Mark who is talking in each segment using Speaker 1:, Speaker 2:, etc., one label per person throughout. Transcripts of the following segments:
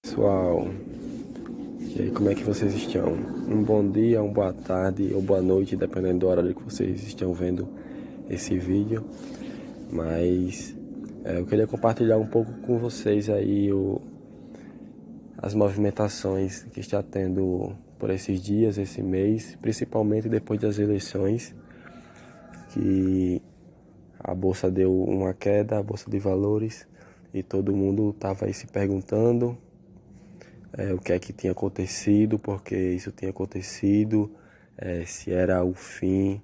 Speaker 1: Pessoal, e aí, como é que vocês estão? Um bom dia, uma boa tarde ou boa noite, dependendo do horário que vocês estão vendo esse vídeo. Mas eu queria compartilhar um pouco com vocês aí as movimentações que está tendo por esses dias, esse mês, principalmente depois das eleições, que a bolsa deu uma queda, a bolsa de valores, e todo mundo estava aí se perguntando o que é que tinha acontecido, porque isso tinha acontecido, se era o fim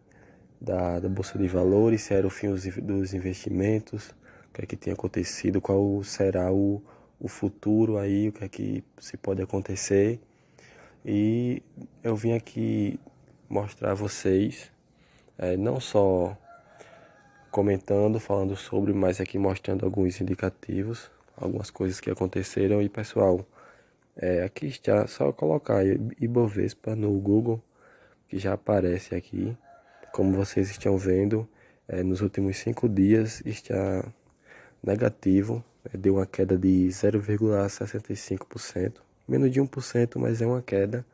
Speaker 1: da Bolsa de Valores, se era o fim dos investimentos, o que é que tinha acontecido, qual será o futuro aí, o que é que se pode acontecer. E eu vim aqui mostrar a vocês, não só comentando, falando sobre, mas aqui mostrando alguns indicativos, algumas coisas que aconteceram. E pessoal, aqui está, só colocar Ibovespa no Google, que já aparece aqui. Como vocês estão vendo, nos últimos 5 dias está negativo, deu uma queda de 0,65%, menos de 1%, mas é uma queda.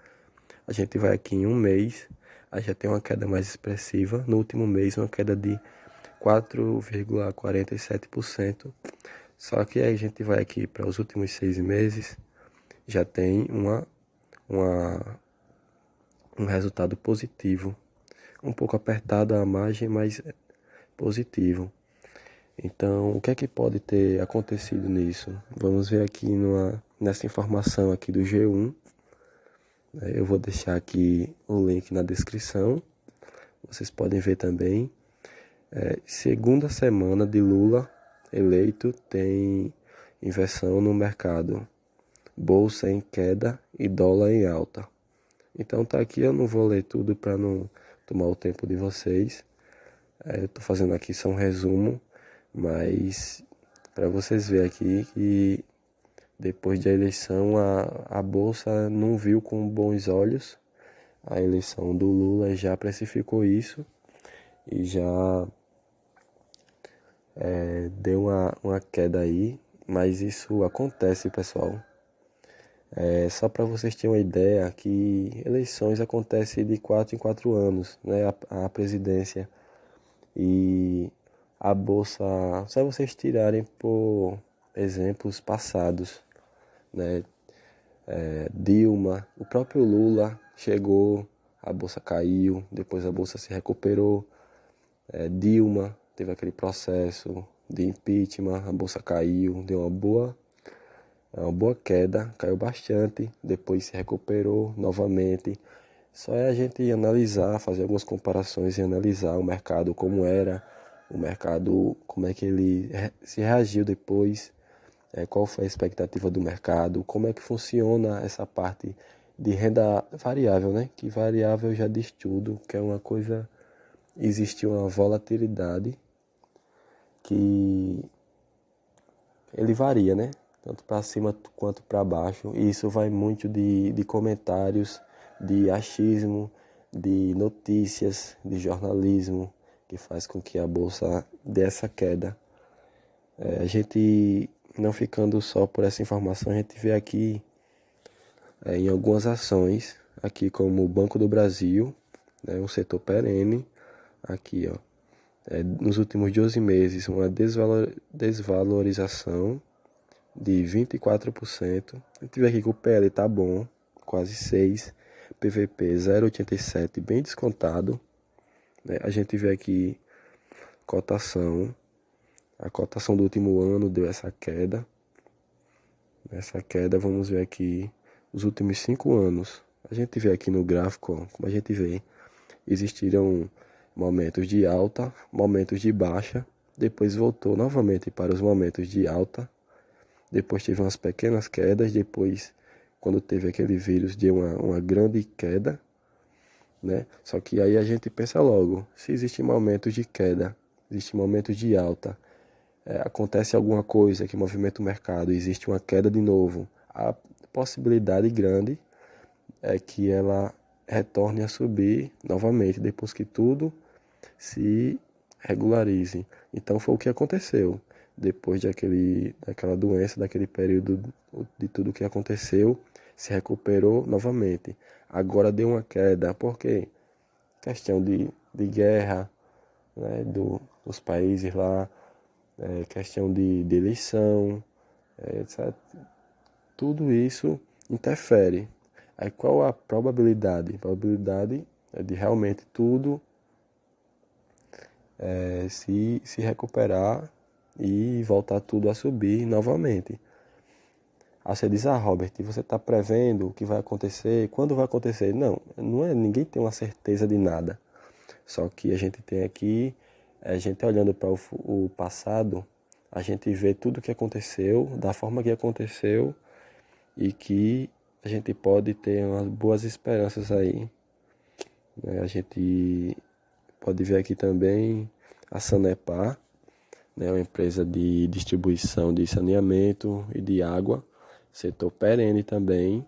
Speaker 1: A gente vai aqui em um mês, aí já tem uma queda mais expressiva. No último mês, uma queda de 4,47%. Só que aí a gente vai aqui para os últimos 6 meses, já tem uma, um resultado positivo. Um pouco apertada a margem, mas positivo. Então, o que é que pode ter acontecido nisso? Vamos ver aqui nessa informação aqui do G1. Eu vou deixar aqui o link na descrição. Vocês podem ver também. Segunda semana de Lula eleito, tem inversão no mercado. Bolsa em queda e dólar em alta. Então tá aqui, eu não vou ler tudo para não tomar o tempo de vocês. Eu estou fazendo aqui só um resumo, mas para vocês verem aqui que depois da eleição a Bolsa não viu com bons olhos a eleição do Lula, já precificou isso e já deu uma queda aí, mas isso acontece, pessoal. Só para vocês terem uma ideia que eleições acontecem de 4 em 4 anos, né? A presidência e a bolsa, só vocês tirarem por exemplos passados, né? Dilma, o próprio Lula chegou, a bolsa caiu, depois a bolsa se recuperou. Dilma teve aquele processo de impeachment, a bolsa caiu, deu uma boa queda, caiu bastante, depois se recuperou novamente. Só é a gente analisar, fazer algumas comparações e analisar o mercado como era, o mercado, como é que ele se reagiu depois, qual foi a expectativa do mercado, como é que funciona essa parte de renda variável, né? Que variável já diz tudo, que é uma coisa, existe uma volatilidade que ele varia, né? Tanto para cima quanto para baixo. E isso vai muito de comentários, de achismo, de notícias, de jornalismo, que faz com que a bolsa dê essa queda. A gente, não ficando só por essa informação, a gente vê aqui em algumas ações, aqui como o Banco do Brasil, né, um setor perene, aqui ó, nos últimos 12 meses, uma desvalorização de 24%. A gente vê aqui que o PL tá bom, quase 6. PVP 0,87, bem descontado, né? A gente vê aqui cotação. A cotação do último ano deu essa queda. Essa queda, vamos ver aqui os últimos 5 anos. A gente vê aqui no gráfico, ó, como a gente vê, existiram momentos de alta, momentos de baixa, depois voltou novamente para os momentos de alta. Depois teve umas pequenas quedas, depois, quando teve aquele vírus, deu uma grande queda, né? Só que aí a gente pensa logo, se existem momentos de queda, existem momentos de alta, acontece alguma coisa que movimenta o mercado, existe uma queda de novo, a possibilidade grande é que ela retorne a subir novamente, depois que tudo se regularize. Então foi o que aconteceu. depois daquela doença, daquele período de tudo que aconteceu, se recuperou novamente. Agora deu uma queda, por quê? Questão de guerra, né, dos países lá, questão de eleição, etc. Tudo isso interfere. Aí qual a probabilidade? A probabilidade é de realmente tudo se recuperar e voltar tudo a subir novamente. Aí você diz, Robert, você está prevendo o que vai acontecer? Quando vai acontecer? Não, ninguém tem uma certeza de nada. Só que a gente tem aqui, a gente olhando para o passado, a gente vê tudo o que aconteceu, da forma que aconteceu, e que a gente pode ter umas boas esperanças aí, né? A gente pode ver aqui também a Sanepar, né, uma empresa de distribuição de saneamento e de água, setor perene também,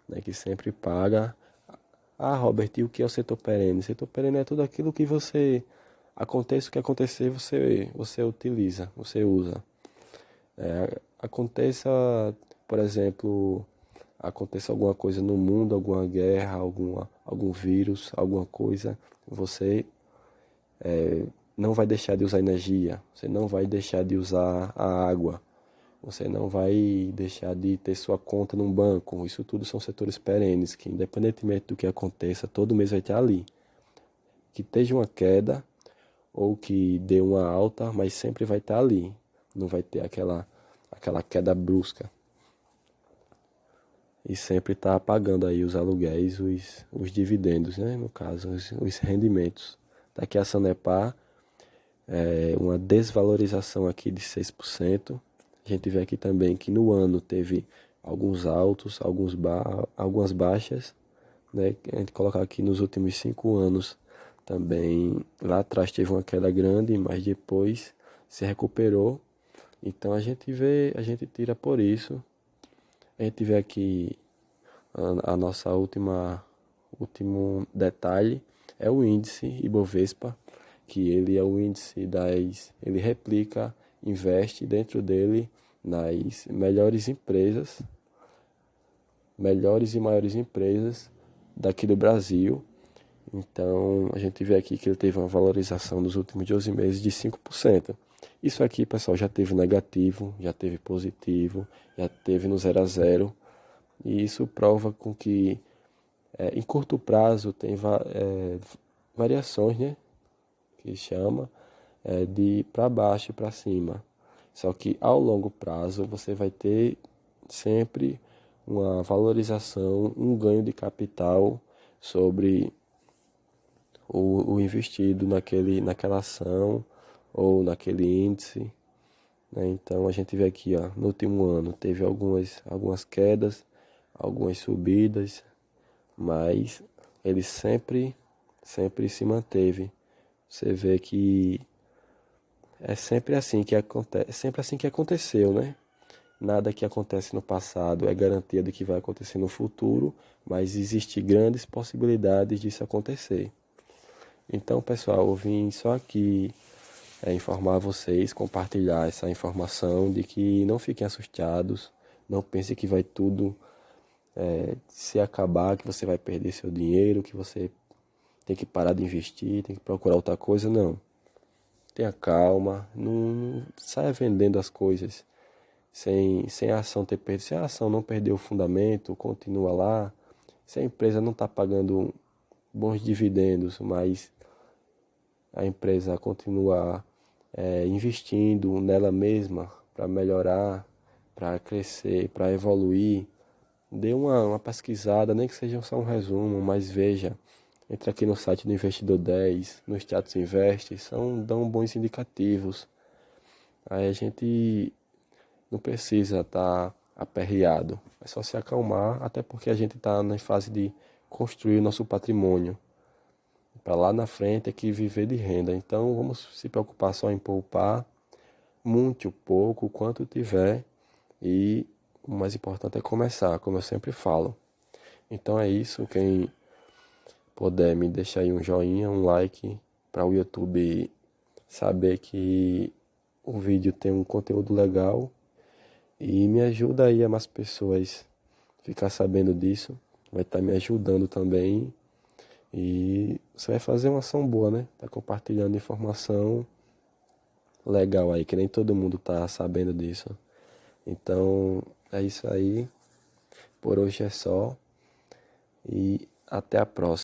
Speaker 1: né, que sempre paga. Robert, e o que é o setor perene? O setor perene é tudo aquilo que aconteça o que acontecer, você utiliza, você usa. Aconteça, por exemplo, aconteça alguma coisa no mundo, alguma guerra, algum vírus, alguma coisa, você não vai deixar de usar energia, você não vai deixar de usar a água, você não vai deixar de ter sua conta num banco. Isso tudo são setores perenes, que independentemente do que aconteça, todo mês vai estar ali. Que esteja uma queda ou que dê uma alta, mas sempre vai estar ali. Não vai ter aquela queda brusca. E sempre está pagando aí os aluguéis, os dividendos, né? No caso, os rendimentos. Daqui a Sanepar, uma desvalorização aqui de 6%. A gente vê aqui também que no ano teve alguns altos, algumas baixas, né? A gente colocar aqui nos últimos 5 anos também, lá atrás teve uma queda grande, mas depois se recuperou. Então a gente tira por isso. A gente vê aqui a nossa último detalhe é o índice Ibovespa, que ele é o índice ele replica, investe dentro dele nas melhores e maiores empresas daqui do Brasil. Então, a gente vê aqui que ele teve uma valorização nos últimos 12 meses de 5%. Isso aqui, pessoal, já teve negativo, já teve positivo, já teve no 0 a 0. E isso prova com que, em curto prazo, tem variações, né? Que chama de para baixo e para cima. Só que ao longo prazo você vai ter sempre uma valorização, um ganho de capital sobre o investido naquela ação ou naquele índice, né? Então a gente vê aqui, ó, no último ano teve algumas quedas, algumas subidas, mas ele sempre se manteve. Você vê que é sempre assim que acontece, é sempre assim que aconteceu, né? Nada que acontece no passado é garantia de que vai acontecer no futuro, mas existem grandes possibilidades disso acontecer. Então, pessoal, eu vim só aqui informar vocês, compartilhar essa informação de que não fiquem assustados, não pensem que vai tudo se acabar, que você vai perder seu dinheiro, que você tem que parar de investir, tem que procurar outra coisa, não. Tenha calma, não saia vendendo as coisas sem a ação ter perdido. Se a ação não perdeu o fundamento, continua lá. Se a empresa não está pagando bons dividendos, mas a empresa continua investindo nela mesma para melhorar, para crescer, para evoluir, dê uma pesquisada, nem que seja só um resumo, mas veja. Entre aqui no site do Investidor 10, no Status Invest, dão bons indicativos. Aí a gente não precisa estar aperreado, é só se acalmar, até porque a gente está na fase de construir o nosso patrimônio. Para lá na frente é que viver de renda. Então vamos se preocupar só em poupar, muito pouco, quanto tiver, e o mais importante é começar, como eu sempre falo. Então é isso, quem puder me deixar aí um joinha, um like, para o YouTube saber que o vídeo tem um conteúdo legal e me ajuda aí a mais pessoas ficar sabendo disso. Vai estar me ajudando também e você vai fazer uma ação boa, né? Tá compartilhando informação legal aí, que nem todo mundo tá sabendo disso. Então, é isso aí. Por hoje é só e até a próxima.